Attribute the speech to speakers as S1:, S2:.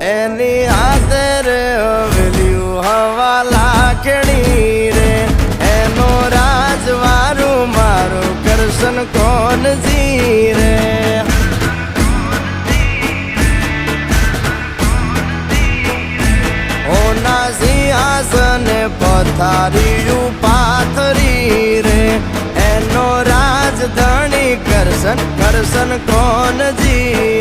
S1: એની હાથે રે હવેલ્યું હવા લાખણી રે એનો રાજવારું મારું કરશન કોણ જી રે ઓના સિંહાસને પથારીયું પાથરી રે એનો રાજધણી કરશન કરશન કોણ જી